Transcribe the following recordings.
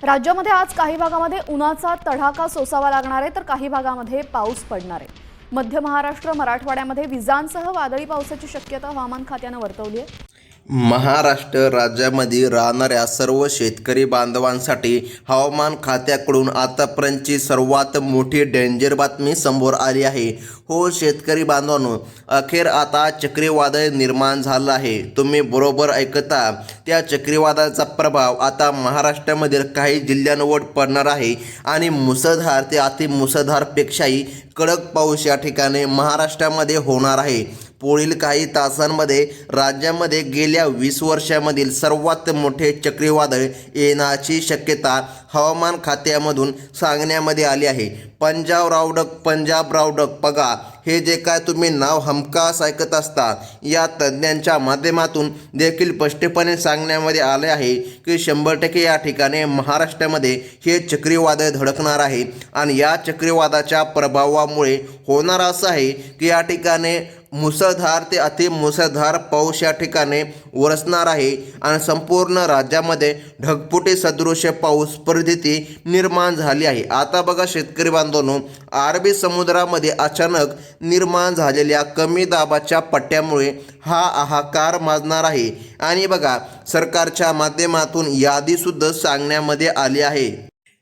राज्यामध्ये आज काही भागामध्ये उन्हाचा तडाखा सोसावा लागणार आहे, तर काही भागामध्ये पाऊस पडणार आहे। मध्य महाराष्ट्र, मराठवाड्यामध्ये विजांसह वादळी पावसाची शक्यता हवामान खात्याने वर्तवली आहे। महाराष्ट्र राज्यामध्ये राहणाऱ्या सर्व शेतकरी बांधवांसाठी हवामान खात्याकडून आतापर्यंतची सर्वात मोठी डेंजर बातमी समोर आली आहे। हो शेतकरी बांधवांनो, अखेर आता चक्रीवादळ निर्माण झालं आहे। तुम्ही बरोबर ऐकता, त्या चक्रीवादळाचा प्रभाव आता महाराष्ट्रामधील काही जिल्ह्यांवर पडणार आहे आणि मुसळधार ते अतिमुसळधारपेक्षाही कडक पाऊस या ठिकाणी महाराष्ट्रामध्ये होणार आहे। पुढील काही तासांमध्ये राज्यामध्ये गेल्या 20 वर्षांमधील सर्वात मोठे चक्रीवादळ येण्याची शक्यता हवामान खात्यामधून सांगण्यामध्ये आली आहे। पंजाब रावडक बघा, हे जे काय तुम्ही नाव हमखास ऐकत असता, या तज्ज्ञांच्या माध्यमातून देखील स्पष्टपणे सांगण्यामध्ये आले आहे की 100% या ठिकाणी महाराष्ट्रामध्ये हे चक्रीवादळ धडकणार आहे आणि या चक्रीवादळाच्या प्रभावामुळे होणार असं आहे की या ठिकाणी मुसळधार ते अतिमुसळधार पाऊस या ठिकाणी वरसणार आहे आणि संपूर्ण राज्यामध्ये ढगफुटी सदृश पाऊस परिस्थिती निर्माण झाली आहे। आता बघा शेतकरी बांधवांनो, अरबी समुद्रामध्ये अचानक निर्माण झालेल्या कमी दाबाच्या पट्ट्यामुळे हा हाहाकार माजणार आहे आणि बघा सरकारच्या माध्यमातून यादीसुद्धा सांगण्यामध्ये आली आहे।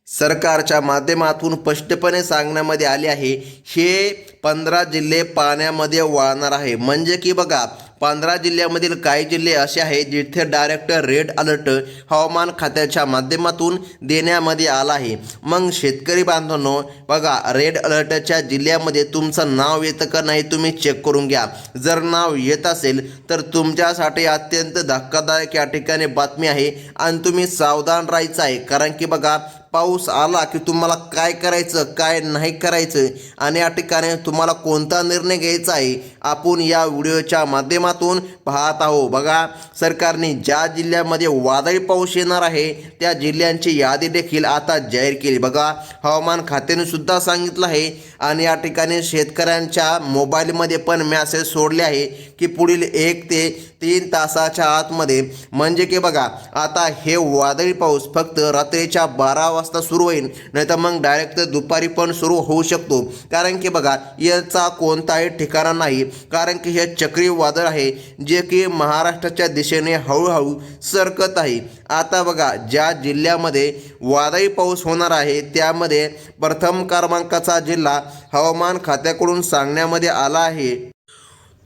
सरकारच्या माध्यमातून स्पष्टपणे सांगण्यामध्ये आले आहे, हे 15 जिल्हे पाण्यामध्ये वाहणार आहे। म्हणजे की बघा, 15 जिल्ह्यामधील काही जिल्हे असे आहेत जिथे डायरेक्ट रेड अलर्ट हवामान खात्याच्या माध्यमातून देण्यामध्ये आला आहे। मग शेतकरी बांधवांनो बघा, रेड अलर्टच्या जिल्ह्यामध्ये तुमचं नाव येतं का नाही तुम्ही चेक करून घ्या। जर नाव येत असेल तर तुमच्यासाठी अत्यंत धक्कादायक या ठिकाणी बातमी आहे आणि तुम्ही सावधान राहायचं आहे। कारण की बघा, पाऊस आला की तुम्हाला काय करायचं काय नाही करायचं आणि या ठिकाणी तुम्हाला कोणता निर्णय घ्यायचा आहे आपण या व्हिडिओच्या माध्यमातून पाहत आहोत। बघा, सरकारने ज्या जिल्ह्यामध्ये वादळी पाऊस येणार आहे त्या जिल्ह्यांची यादी देखील आता जाहीर केली। बघा, हवामान खात्याने सुद्धा सांगितलं आहे आणि या ठिकाणी शेतकऱ्यांच्या मोबाईलमध्ये पण मेसेज सोडले आहे की पुढील 1 ते 3 तासाच्या आतमध्ये, म्हणजे की बघा आता हे वादळी पाऊस फक्त रात्रीच्या 12 वाजता सुरू होईल, नाही तर मग डायरेक्ट दुपारी पण सुरू होऊ शकतो। कारण की बघा, याचा कोणताही ठिकाणा नाही, कारण की हे चक्रीवादळ आहे जे की महाराष्ट्राच्या दिशेने हळूहळू सरकत आहे। आता बघा, ज्या जिल्ह्यामध्ये वादळी पाऊस होणार आहे त्यामध्ये प्रथम क्रमांकाचा जिल्हा हवामान खात्याकडून सांगण्यामध्ये आला आहे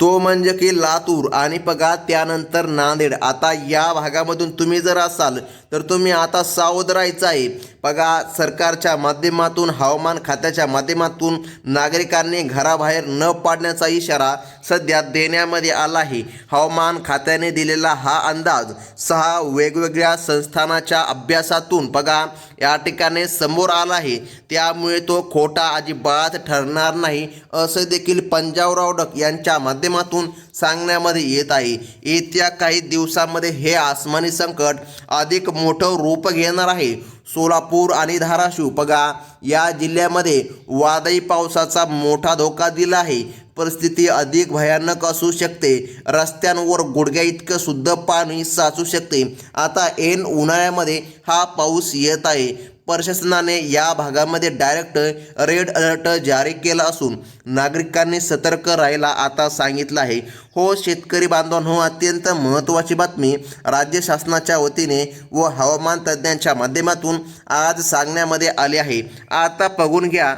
तो म्हणजे की लातूर आणि बघा त्यानंतर नांदेड। आता या भागामधून तुम्ही जर असाल तर तुम्ही आता सावध राहायचं आहे। बघा, सरकारच्या माध्यमातून हवामान खात्याच्या माध्यमातून नागरिकांनी घराबाहेर न पडण्याचा इशारा सध्या देण्यामध्ये आला आहे। हवामान खात्याने दिलेला हा अंदाज 6 वेगवेगळ्या संस्थानाच्या अभ्यासातून बघा या ठिकाणी समोर आला आहे, त्यामुळे तो खोटा अजिबात ठरणार नाही असं देखील पंजाब रावडक यांच्या माध्यमातून सांगण्यामध्ये येत आहे। येत्या काही दिवसांमध्ये हे आसमानी संकट अधिक मोठं रूप घेणार आहे। सोलापूर आणि धाराशिव बघा, या जिल्ह्यामध्ये वादळी पावसाचा मोठा धोका दिला आहे। परिस्थिती अधिक भयानक असू शकते, रस्त्यांवर गुडघ्या इतकं सुद्धा पाणी साचू शकते। आता ऐन उन्हाळ्यामध्ये हा पाऊस येत आहे। प्रशासनाने या भागामध्ये डायरेक्ट रेड अलर्ट जारी केला असून नागरिकांनी सतर्क राहायला आता सांगितलं आहे। हो शेतकरी बांधवांनो, अत्यंत महत्त्वाची बातमी राज्य शासनाच्या वतीने व हवामान तज्ज्ञांच्या माध्यमातून आज सांगण्यामध्ये आली आहे। आता बघून घ्या,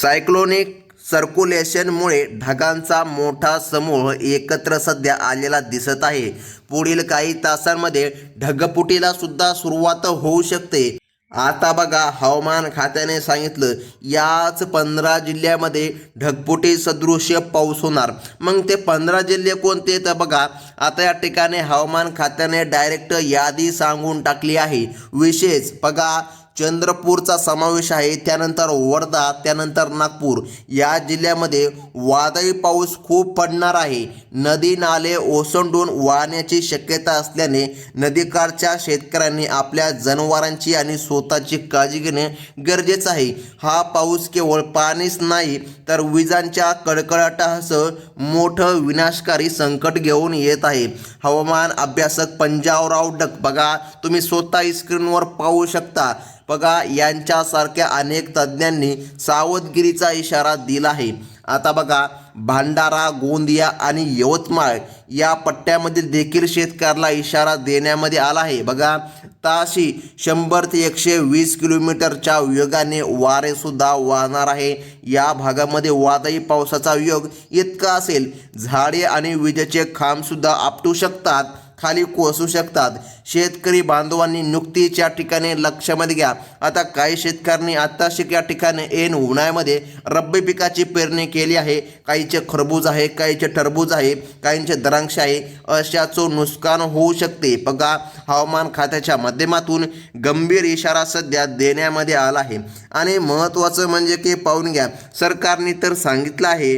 सायक्लोनिक सर्क्युलेशनमुळे ढगांचा मोठा समूह एकत्र सध्या आलेला दिसत आहे। पुढील काही तासांमध्ये ढगफुटीला सुद्धा सुरुवात होऊ शकते। आता बघा, हवामान खात्याने सांगितलं याच 15 जिल्ह्यामध्ये ढगफुटी सदृश पाऊस होणार। मग ते 15 जिल्हे कोणते तर बघा, आता या ठिकाणी हवामान खात्याने डायरेक्ट यादी सांगून टाकली आहे। विशेष बघा, चंद्रपूरचा समावेश आहे, त्यानंतर वर्धा, त्यानंतर नागपूर या जिल्ह्यामध्ये वादळी पाऊस खूप पडणार आहे. नदी नाले ओसंडून वाहण्याची शक्यता असल्याने नदीकाठच्या शेतकऱ्यांनी आपल्या जनावरांची आणि स्वतःची काळजी घेणे गरजेचं आहे. हा पाऊस केवळ पाणीच नाही तर विजांच्या कडकडाटासह मोठं विनाशकारी संकट घेऊन येत आहे. हवामान अभ्यासक पंजाबराव डक बघा, तुम्ही स्वतः स्क्रीनवर पाहू शकता. बघा, यांच्यासारख्या अनेक तज्ज्ञांनी सावधगिरीचा इशारा दिला आहे. आता बघा, भंडारा, गोंदिया आणि यवतमाळ या पट्ट्यामधील देखील शेतकऱ्याला इशारा देण्यामध्ये आला आहे. बघा, ताशी 100 ते 120 किलोमीटरच्या वेगाने वारे सुद्धा वाहणार आहे. या भागामध्ये वादळी पावसाचा योग इतका असेल, झाडे आणि विजेचे खांब सुद्धा आपटू शकतात, खाली कोसळू शकतात. शेतकरी बांधवांनी नुकतीच या ठिकाणी लक्षामध्ये घ्या. आता काही शेतकऱ्यांनी आत्ताशी या ठिकाणी ऐन उन्हाळ्यामध्ये रब्बी पिकाची पेरणी केली आहे. काहीचे खरबूज आहे, काहीचे टरबूज आहे, काहींचे द्राक्ष आहे. अशाचं नुकसान होऊ शकते. बघा, हवामान खात्याच्या माध्यमातून गंभीर इशारा सध्या देण्यामध्ये आला आहे. आणि महत्त्वाचं म्हणजे की पाहून घ्या, सरकारने तर सांगितलं आहे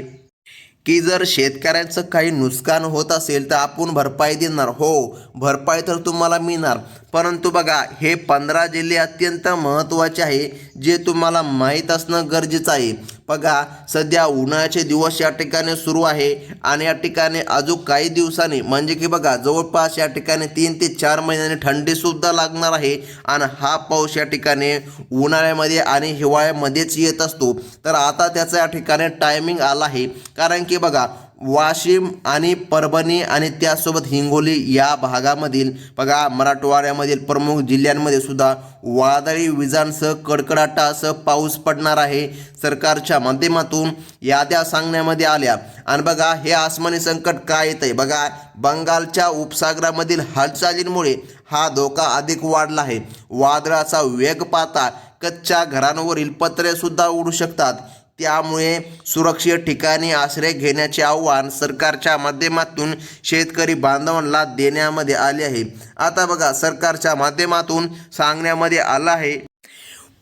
की जर शेतकऱ्यांचं काही नुकसान होत असेल तर आपण भरपाई देणार. हो, भरपाई तर तुम्हाला मिळणार. परंतु बघा, हे 15 जिल्हे अत्यंत महत्त्वाचे आहे, जे तुम्हाला माहीत असणं गरजेचं आहे. बघा, सध्या उन्हाळ्याचे दिवस या ठिकाणी सुरू आहे आणि या ठिकाणी अजून काही दिवसांनी म्हणजे की बघा, जवळपास या ठिकाणी 3 ते 4 महिन्यांनी थंडीसुद्धा लागणार आहे. आणि हा पाऊस या ठिकाणी उन्हाळ्यामध्ये आणि हिवाळ्यामध्येच येत असतो. तर आता त्याचा या ठिकाणी टायमिंग आला आहे. कारण की बघा, वाशिम आणि परभणी आणि त्यासोबत हिंगोली या भागामधील बघा, मराठवाड्यामधील प्रमुख जिल्ह्यांमध्ये सुद्धा वादळी विजांसह कडकडाटासह पाऊस पडणार आहे. सरकारच्या माध्यमातून याद्या सांगण्यामध्ये आल्या. आणि बघा, हे आसमानी संकट काय येत आहे. बघा, बंगालच्या उपसागरामधील हालचालींमुळे हा धोका अधिक वाढला आहे. वादळाचा वेग पाहता कच्च्या घरांवरील पत्रे सुद्धा उडू शकतात. त्यामुळे सुरक्षित ठिकाणी आश्रय घेण्याचे आव्हान सरकारच्या माध्यमातून शेतकरी बांधवांना देण्यामध्ये आले आहे. आता बघा, सरकारच्या माध्यमातून सांगण्यामध्ये आलं आहे,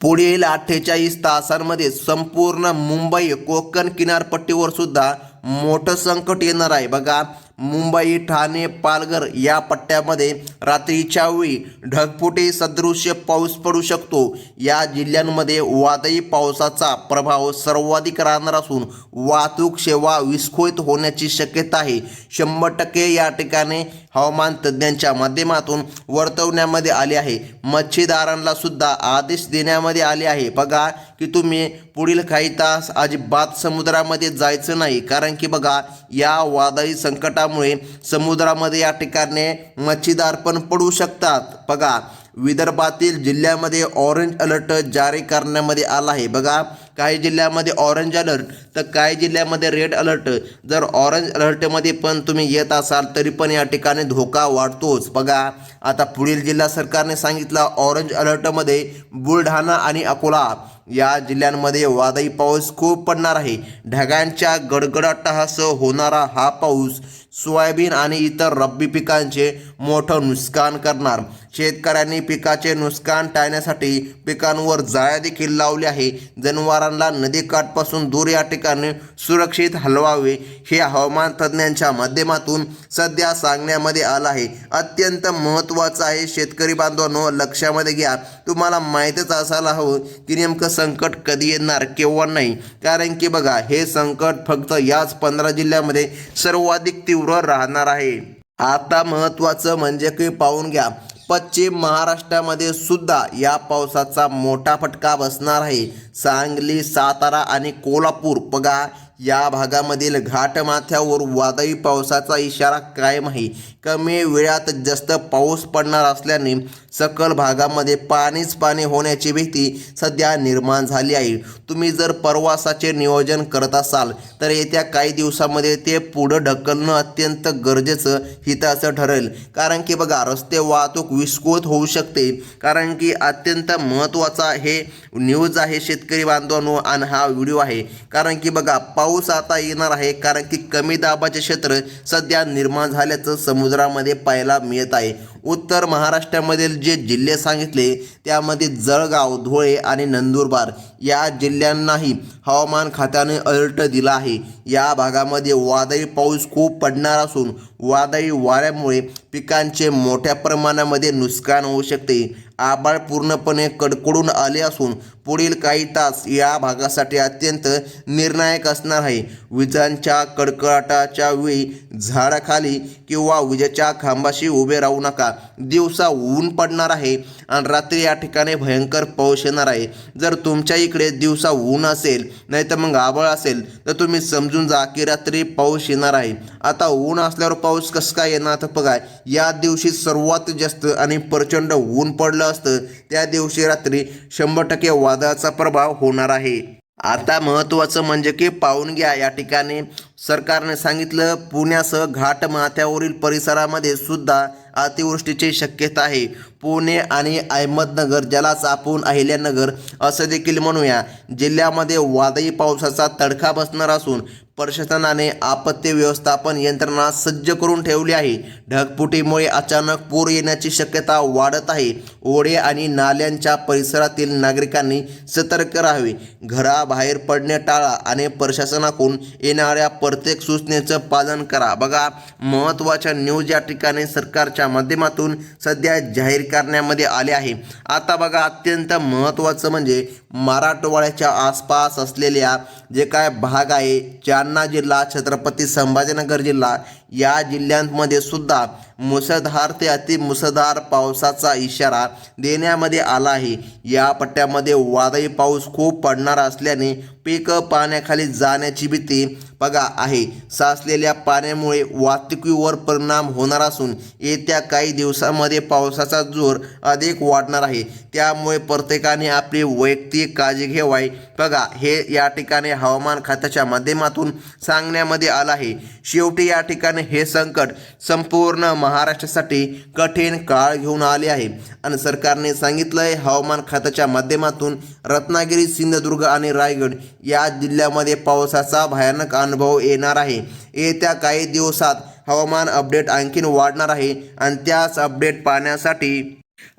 पुढील 48 तासांमध्ये संपूर्ण मुंबई कोकण किनारपट्टीवर सुद्धा मोठं संकट येणार आहे. बघा, मुंबई, ठाणे, पालघर या पट्ट्यामध्ये रात्रीच्या वेळी ढगफुटी सदृश्य पाऊस पडू शकतो. या जिल्ह्यांमध्ये वादळी पावसाचा प्रभाव सर्वाधिक राहणार असून वाहतूक सेवा विस्कळीत होण्याची शक्यता आहे. 100% या ठिकाणी हवामान तज्ज्ञांच्या माध्यमातून वर्तवण्यामध्ये आले आहे. मच्छीदारांना सुद्धा आदेश देण्यामध्ये आले आहे. बघा, की तुम्ही पुढील काही तास अजिबात समुद्रामध्ये जायचं नाही. कारण की बघा, या वादळी संकटामुळे समुद्रामध्ये या ठिकाणी मच्छीदार पण पडू शकतात. बघा, विदर्भातील जिल्ह्यामध्ये ऑरेंज अलर्ट जारी करण्यामध्ये आला आहे. बघा, काही जिल्ह्यामध्ये ऑरेंज अलर्ट तर काही जिल्ह्यामध्ये रेड अलर्ट. जर ऑरेंज अलर्टमध्ये पण तुम्ही येत असाल तरी पण या ठिकाणी धोका वाढतोच. बघा, आता पुढील जिल्हा सरकारने सांगितलं, ऑरेंज अलर्टमध्ये बुलढाणा आणि अकोला या जिल्ह्यांमध्ये वादळी पाऊस खूप पडणार आहे. ढगांच्या गडगडाटासह होणारा हा पाऊस सोयाबीन आणि इतर रब्बी पिकांचे मोठं नुकसान करणार. शेतकऱ्यांनी पिकाचे नुकसान टाळण्यासाठी पिकांवर जाळ्या देखील लावल्या आहे. जनावरांना नदीकाठपासून दूर या ठिकाणी सुरक्षित हलवावे, हे हवामान तज्ज्ञांच्या माध्यमातून सध्या सांगण्यामध्ये आलं आहे. अत्यंत महत्त्वाचं आहे. शेतकरी बांधवांनो, लक्षामध्ये घ्या. तुम्हाला माहीतच असायला हवं की नेमकं संकट कधी येणार, केव्हा नाही. कारण की बघा, हे संकट फक्त याच 15 जिल्ह्यामध्ये सर्वाधिक तीव्र राहणार आहे. आता महत्त्वाचं म्हणजे की पाहून घ्या, पश्चिम महाराष्ट्रामध्ये सुद्धा या पावसाचा मोठा फटका बसणार आहे. सांगली, सातारा आणि कोल्हापूर बघा, या भागामधील घाटमाथ्यावर वादळी पावसाचा इशारा कायम आहे. कमी वेळात जास्त पाऊस पडणार असल्याने सकल भागामध्ये पाणीच पाणी होण्याची भीती सध्या निर्माण झाली आहे. तुम्ही जर प्रवासाचे नियोजन करत असाल तर येत्या काही दिवसामध्ये ते पुढं ढकलणं अत्यंत गरजेचं हिताचं ठरेल. कारण की बघा, रस्ते वाहतूक विस्कळीत होऊ शकते. कारण की अत्यंत महत्त्वाचा हे न्यूज आहे शेतकरी बांधवांनो, आणि हा व्हिडिओ आहे. कारण की बघा, पाऊस आता येणार आहे. कारण की कमी दाबाचे क्षेत्र सध्या निर्माण झाल्याचं समुद्रामध्ये पाहायला मिळत आहे. उत्तर महाराष्ट्रामधील जे जिल्हे सांगितले त्यामध्ये जळगाव, धुळे आणि नंदुरबार या जिल्ह्यांनाही हवामान खात्याने अलर्ट दिला आहे. या भागामध्ये वादळी पाऊस खूप पडणार असून वादळी वाऱ्यामुळे पिकांचे मोठ्या प्रमाणामध्ये नुकसान होऊ शकते. आभाळ पूर्णपणे कडकडून आले असून पुढील काही तास या भागासाठी अत्यंत निर्णायक असणार आहे. विजांच्या कडकडाटाच्या वेळी झाडाखाली किंवा विजेच्या खांबाशी उभे राहू नका. दिवसा ऊन पडणार आहे आणि रात्री या ठिकाणी भयंकर पाऊस येणार आहे. जर तुमच्या इकडे दिवसा ऊन असेल नाही तर मग आभाळ असेल तर तुम्ही समजून जा की रात्री पाऊस येणार आहे. आता ऊन असल्यावर पाऊस कसं काय येणार तर बघा, या दिवशी सर्वात जास्त आणि प्रचंड ऊन पडलं असतं त्या दिवशी रात्री 100% वादळाचा प्रभाव होणार आहे. आता महत्त्वाचं म्हणजे की पाहून घ्या, या ठिकाणी सरकारने सांगितलं पुण्यासह घाटमाथ्यावरील परिसरामध्ये सुद्धा अतिवृष्टीची शक्यता आहे. पुणे आणि अहमदनगर, ज्यालाच आपण अहिल्यानगर असं देखील म्हणूया, जिल्ह्यामध्ये वादळी पावसाचा तडका बसणार असून प्रशासनाने आपत्ती व्यवस्थापन यंत्रणा सज्ज करून ठेवली आहे. ढगफुटीमुळे अचानक पूर येण्याची शक्यता वाढत आहे. ओढे आणि नाल्यांच्या परिसरातील नागरिकांनी सतर्क राहावे. घराबाहेर पडणे टाळा आणि प्रशासनाकडून येणाऱ्या प्रत्येक सूचनेचं पालन करा. बघा, महत्त्वाच्या न्यूज या ठिकाणी सरकारच्या माध्यमातून सध्या जाहीर करण्यामध्ये आले आहे. आता बघा, अत्यंत महत्त्वाचं म्हणजे मराठवाड्याच्या आसपास असलेल्या जे काय भाग आहे, जालना जिल्हा, छत्रपती संभाजीनगर जिल्हा या जिल्ह्यांमध्ये सुद्धा मुसळधार ते अतिमुसळधार पावसाचा इशारा देण्यामध्ये आला आहे. या पट्ट्यामध्ये वादळी पाऊस खूप पडणार असल्याने पीक पाण्याखाली जाण्याची भीती बघा आहे. साचलेल्या पाण्यामुळे वाहतुकीवर परिणाम होणार असून येत्या काही दिवसांमध्ये पावसाचा जोर अधिक वाढणार आहे. त्यामुळे प्रत्येकाने आपली वैयक्तिक काळजी घ्यावी. बघा, हे या ठिकाणी हवामान खात्याच्या माध्यमातून सांगण्यामध्ये आलं आहे. शेवटी या ठिकाणी हे संकट संपूर्ण महाराष्ट्रासाठी कठीण काळ घेऊन आले आहे आणि सरकारने सांगितलंय हवामान खात्याच्या माध्यमातून रत्नागिरी, सिंधुदुर्ग आणि रायगड या जिल्ह्यामध्ये पावसाचा भयानक अनुभव येणार आहे. येत्या काही दिवसात हवामान अपडेट आणखीन वाढणार आहे आणि त्याच अपडेट पाहण्यासाठी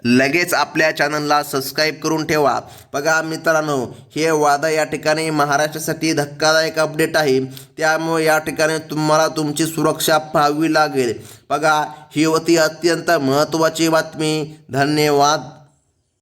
लगेच आपल्या चॅनलला सबस्क्राईब करून ठेवा. बघा मित्रांनो, हे वादळ या ठिकाणी महाराष्ट्रासाठी धक्कादायक अपडेट आहे. त्यामुळे या ठिकाणी तुम्हाला तुमची सुरक्षा पाहावी लागेल. बघा, ही होती अत्यंत महत्त्वाची बातमी. धन्यवाद.